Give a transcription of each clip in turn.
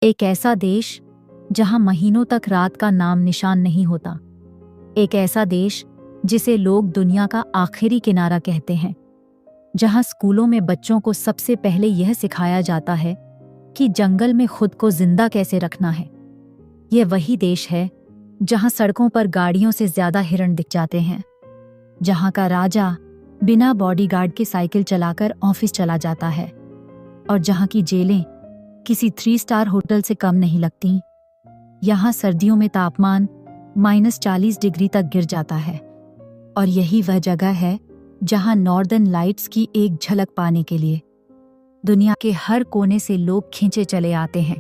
एक ऐसा देश जहां महीनों तक रात का नाम निशान नहीं होता। एक ऐसा देश जिसे लोग दुनिया का आखिरी किनारा कहते हैं। जहां स्कूलों में बच्चों को सबसे पहले यह सिखाया जाता है कि जंगल में खुद को जिंदा कैसे रखना है। यह वही देश है जहां सड़कों पर गाड़ियों से ज्यादा हिरण दिख जाते हैं। जहां का राजा बिना बॉडीगार्ड के साइकिल चलाकर ऑफिस चला जाता है। और जहां की जेलें किसी 3 स्टार होटल से कम नहीं लगती। यहाँ सर्दियों में तापमान -40 डिग्री तक गिर जाता है। और यही वह जगह है जहाँ नॉर्दर्न लाइट्स की एक झलक पाने के लिए दुनिया के हर कोने से लोग खींचे चले आते हैं।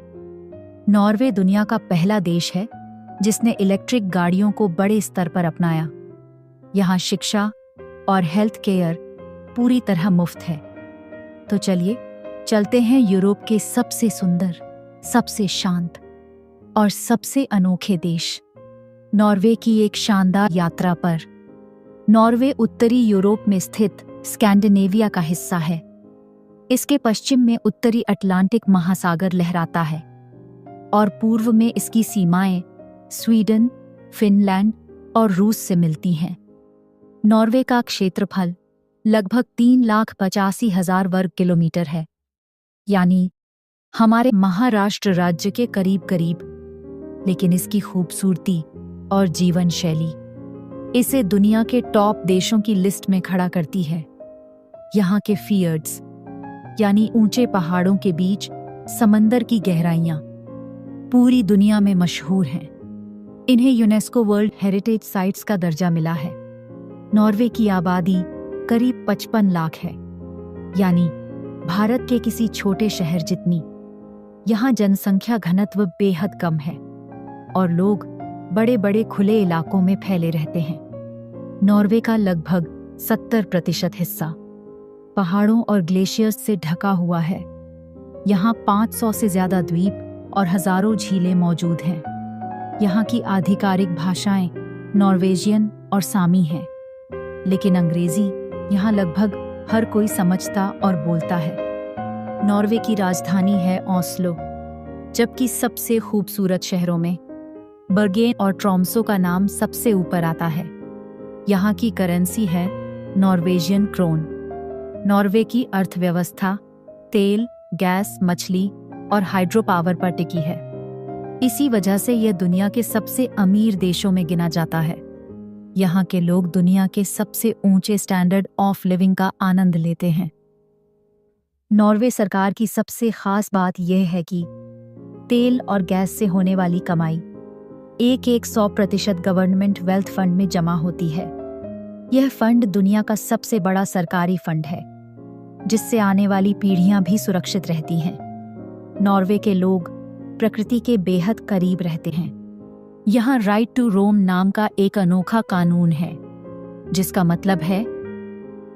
नॉर्वे दुनिया का पहला देश है जिसने इलेक्ट्रिक गाड़ियों को बड़े स्तर पर अपनाया। यहाँ शिक्षा और हेल्थ केयर पूरी तरह मुफ्त है। तो चलिए चलते हैं यूरोप के सबसे सुंदर, सबसे शांत और सबसे अनोखे देश नॉर्वे की एक शानदार यात्रा पर। नॉर्वे उत्तरी यूरोप में स्थित स्कैंडिनेविया का हिस्सा है। इसके पश्चिम में उत्तरी अटलांटिक महासागर लहराता है और पूर्व में इसकी सीमाएं स्वीडन, फिनलैंड और रूस से मिलती हैं। नॉर्वे का क्षेत्रफल लगभग 3,85,000 वर्ग किलोमीटर है, यानी हमारे महाराष्ट्र राज्य के करीब करीब। लेकिन इसकी खूबसूरती और जीवन शैली इसे दुनिया के टॉप देशों की लिस्ट में खड़ा करती है। यहाँ के फियर्ड्स यानी ऊंचे पहाड़ों के बीच समंदर की गहराइयाँ पूरी दुनिया में मशहूर हैं। इन्हें यूनेस्को वर्ल्ड हेरिटेज साइट्स का दर्जा मिला है। नॉर्वे की आबादी करीब 55 लाख है, यानी भारत के किसी छोटे शहर जितनी। यहाँ जनसंख्या घनत्व बेहद कम है और लोग बड़े बड़े खुले इलाकों में फैले रहते हैं। नॉर्वे का लगभग 70% हिस्सा पहाड़ों और ग्लेशियर्स से ढका हुआ है। यहाँ 500 से ज्यादा द्वीप और हजारों झीलें मौजूद हैं। यहाँ की आधिकारिक भाषाएं नॉर्वेजियन और सामी हैं, लेकिन अंग्रेजी यहाँ लगभग हर कोई समझता और बोलता है। नॉर्वे की राजधानी है ओस्लो, जबकि सबसे खूबसूरत शहरों में बर्गेन और ट्रोम्सो का नाम सबसे ऊपर आता है। यहाँ की करेंसी है नॉर्वेजियन क्रोन। नॉर्वे की अर्थव्यवस्था तेल, गैस, मछली और हाइड्रो पावर पर टिकी है। इसी वजह से यह दुनिया के सबसे अमीर देशों में गिना जाता है। यहाँ के लोग दुनिया के सबसे ऊंचे स्टैंडर्ड ऑफ लिविंग का आनंद लेते हैं। नॉर्वे सरकार की सबसे खास बात यह है कि तेल और गैस से होने वाली कमाई 100% गवर्नमेंट वेल्थ फंड में जमा होती है। यह फंड दुनिया का सबसे बड़ा सरकारी फंड है, जिससे आने वाली पीढ़ियां भी सुरक्षित रहती हैं। नॉर्वे के लोग प्रकृति के बेहद करीब रहते हैं। यहाँ राइट टू रोम नाम का एक अनोखा कानून है, जिसका मतलब है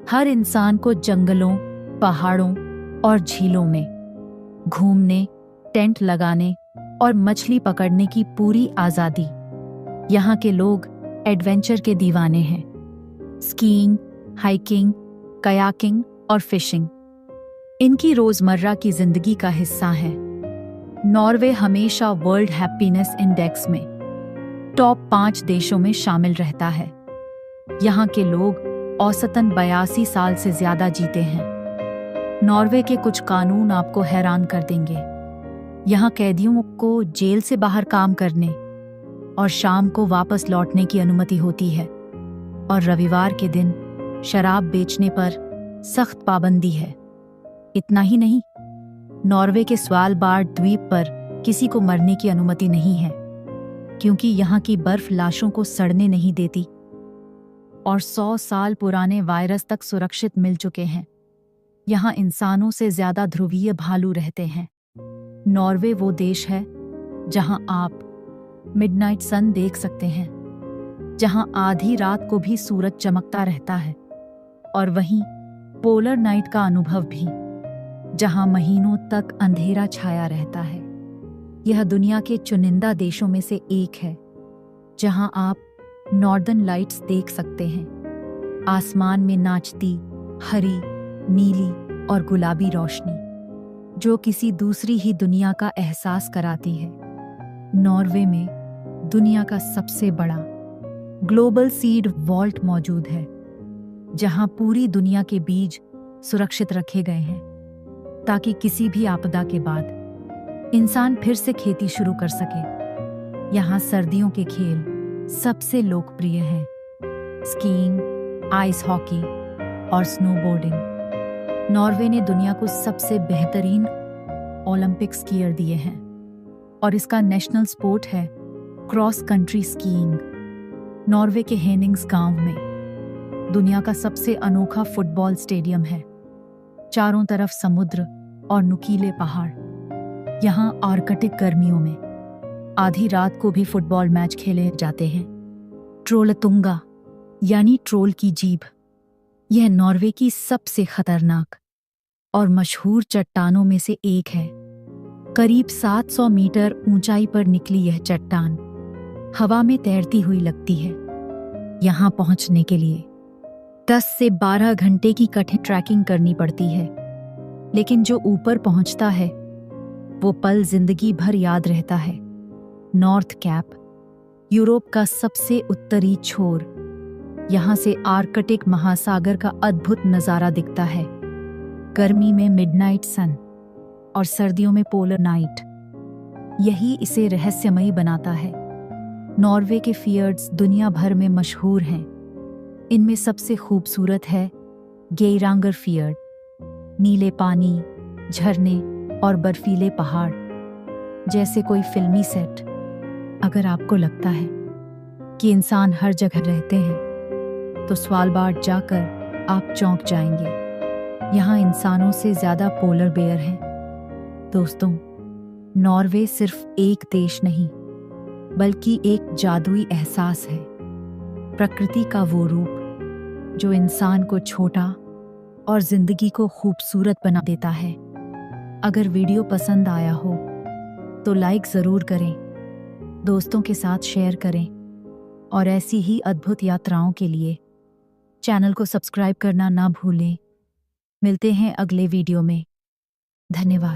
हर इंसान को जंगलों, पहाड़ों और झीलों में घूमने, टेंट लगाने और मछली पकड़ने की पूरी आजादी। यहाँ के लोग एडवेंचर के दीवाने हैं। स्कीइंग, हाइकिंग, कयाकिंग और फिशिंग इनकी रोजमर्रा की जिंदगी का हिस्सा है। नॉर्वे हमेशा वर्ल्ड हैप्पीनेस इंडेक्स में टॉप 5 देशों में शामिल रहता है। यहाँ के लोग औसतन 82 साल से ज्यादा जीते हैं। नॉर्वे के कुछ कानून आपको हैरान कर देंगे। यहाँ कैदियों को जेल से बाहर काम करने और शाम को वापस लौटने की अनुमति होती है, और रविवार के दिन शराब बेचने पर सख्त पाबंदी है। इतना ही नहीं, नॉर्वे के स्वालबार्ड द्वीप पर किसी को मरने की अनुमति नहीं है, क्योंकि यहाँ की बर्फ लाशों को सड़ने नहीं देती और 100 साल पुराने वायरस तक सुरक्षित मिल चुके हैं। यहाँ इंसानों से ज्यादा ध्रुवीय भालू रहते हैं। नॉर्वे वो देश है जहाँ आप मिडनाइट सन देख सकते हैं, जहाँ आधी रात को भी सूरज चमकता रहता है, और वहीं पोलर नाइट का अनुभव भी, जहाँ महीनों तक अंधेरा छाया रहता है। यह दुनिया के चुनिंदा देशों में से एक है जहां आप नॉर्दर्न लाइट्स देख सकते हैं। आसमान में नाचती हरी, नीली और गुलाबी रोशनी। जो किसी दूसरी ही दुनिया का एहसास कराती है। नॉर्वे में दुनिया का सबसे बड़ा ग्लोबल सीड वॉल्ट मौजूद है, जहां पूरी दुनिया के बीज सुरक्षित रखे गए हैं ताकि किसी भी आपदा के बाद इंसान फिर से खेती शुरू कर सके। यहाँ सर्दियों के खेल सबसे लोकप्रिय हैं, स्कीइंग, आइस हॉकी और स्नोबोर्डिंग। नॉर्वे ने दुनिया को सबसे बेहतरीन ओलंपिक स्कीयर दिए हैं और इसका नेशनल स्पोर्ट है क्रॉस कंट्री स्कीइंग। नॉर्वे के हेनिंग्स गांव में दुनिया का सबसे अनोखा फुटबॉल स्टेडियम है। चारों तरफ समुद्र और नुकीले पहाड़। यहाँ आर्कटिक गर्मियों में आधी रात को भी फुटबॉल मैच खेले जाते हैं। ट्रोलतुंगा यानी ट्रोल की जीभ, यह नॉर्वे की सबसे खतरनाक और मशहूर चट्टानों में से एक है। करीब 700 मीटर ऊंचाई पर निकली यह चट्टान हवा में तैरती हुई लगती है। यहाँ पहुंचने के लिए 10 से 12 घंटे की कठिन ट्रैकिंग करनी पड़ती है, लेकिन जो ऊपर पहुंचता है वो पल जिंदगी भर याद रहता है। नॉर्थ कैप, यूरोप का सबसे उत्तरी छोर। यहाँ से आर्कटिक महासागर का अद्भुत नजारा दिखता है। गर्मी में मिडनाइट सन और सर्दियों में पोलर नाइट, यही इसे रहस्यमयी बनाता है। नॉर्वे के फियर्ड्स दुनिया भर में मशहूर हैं। इनमें सबसे खूबसूरत है गेरांगर फियर्ड। नीले पानी, झरने और बर्फीले पहाड़, जैसे कोई फिल्मी सेट। अगर आपको लगता है कि इंसान हर जगह रहते हैं, तो स्वालबार्ड जाकर आप चौंक जाएंगे। यहाँ इंसानों से ज्यादा पोलर बेयर हैं। दोस्तों, नॉर्वे सिर्फ एक देश नहीं, बल्कि एक जादुई एहसास है। प्रकृति का वो रूप जो इंसान को छोटा और जिंदगी को खूबसूरत बना देता है। अगर वीडियो पसंद आया हो तो लाइक ज़रूर करें, दोस्तों के साथ शेयर करें और ऐसी ही अद्भुत यात्राओं के लिए चैनल को सब्सक्राइब करना ना भूलें। मिलते हैं अगले वीडियो में। धन्यवाद।